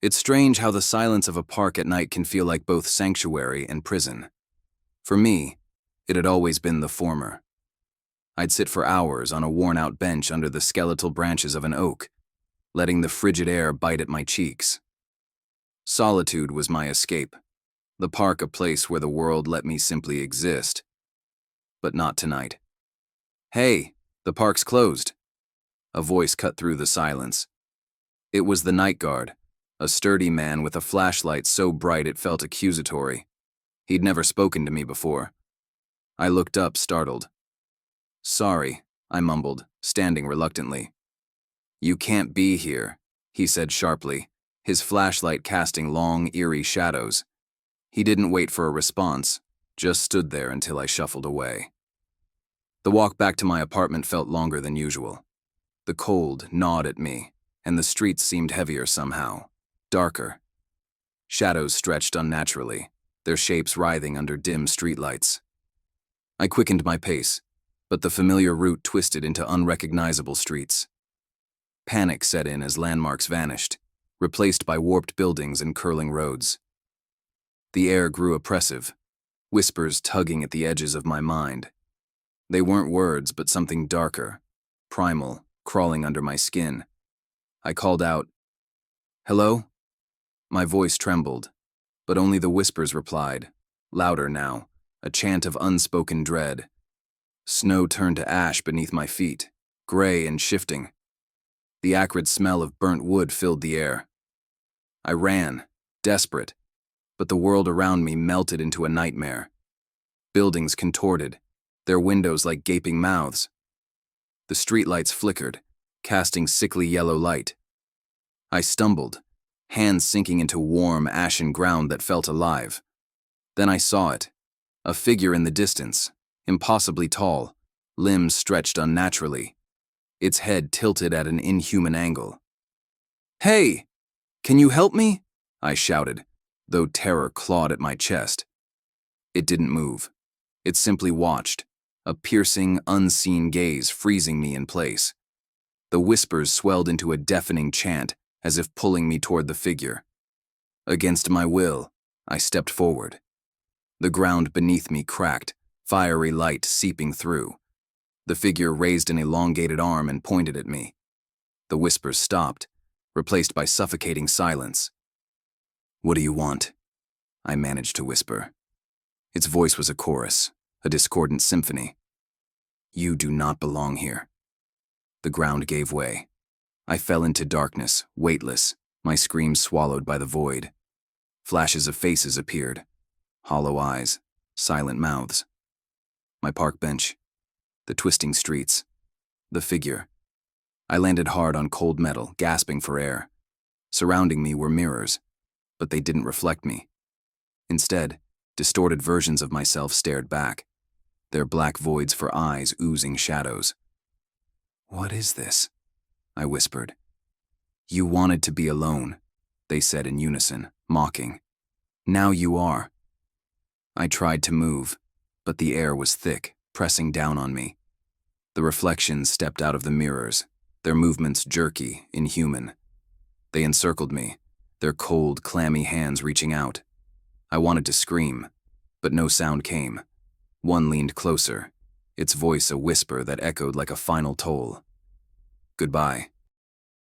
It's strange how the silence of a park at night can feel like both sanctuary and prison. For me, it had always been the former. I'd sit for hours on a worn-out bench under the skeletal branches of an oak, letting the frigid air bite at my cheeks. Solitude was my escape, the park a place where the world let me simply exist. But not tonight. "Hey, the park's closed." A voice cut through the silence. It was the night guard, a sturdy man with a flashlight so bright it felt accusatory. He'd never spoken to me before. I looked up, startled. "Sorry," I mumbled, standing reluctantly. "You can't be here," he said sharply, his flashlight casting long, eerie shadows. He didn't wait for a response, just stood there until I shuffled away. The walk back to my apartment felt longer than usual. The cold gnawed at me, and the streets seemed heavier somehow, darker. Shadows stretched unnaturally, their shapes writhing under dim streetlights. I quickened my pace, but the familiar route twisted into unrecognizable streets. Panic set in as landmarks vanished, replaced by warped buildings and curling roads. The air grew oppressive, whispers tugging at the edges of my mind. They weren't words, but something darker, primal, crawling under my skin. I called out, "Hello?" My voice trembled, but only the whispers replied, louder now, a chant of unspoken dread. Snow turned to ash beneath my feet, gray and shifting. The acrid smell of burnt wood filled the air. I ran, desperate, but the world around me melted into a nightmare. Buildings contorted, their windows like gaping mouths. The streetlights flickered, casting sickly yellow light. I stumbled, hands sinking into warm, ashen ground that felt alive. Then I saw it, a figure in the distance, impossibly tall, limbs stretched unnaturally, its head tilted at an inhuman angle. "Hey! Can you help me?" I shouted, though terror clawed at my chest. It didn't move. It simply watched, a piercing, unseen gaze freezing me in place. The whispers swelled into a deafening chant, as if pulling me toward the figure. Against my will, I stepped forward. The ground beneath me cracked, fiery light seeping through. The figure raised an elongated arm and pointed at me. The whispers stopped, replaced by suffocating silence. "What do you want?" I managed to whisper. Its voice was a chorus, a discordant symphony. "You do not belong here." The ground gave way. I fell into darkness, weightless, my screams swallowed by the void. Flashes of faces appeared, hollow eyes, silent mouths. My park bench, the twisting streets, the figure. I landed hard on cold metal, gasping for air. Surrounding me were mirrors, but they didn't reflect me. Instead, distorted versions of myself stared back, their black voids for eyes oozing shadows. "What is this?" I whispered. "You wanted to be alone," they said in unison, mocking. "Now you are." I tried to move, but the air was thick, pressing down on me. The reflections stepped out of the mirrors, their movements jerky, inhuman. They encircled me, their cold, clammy hands reaching out. I wanted to scream, but no sound came. One leaned closer, its voice a whisper that echoed like a final toll. "Goodbye."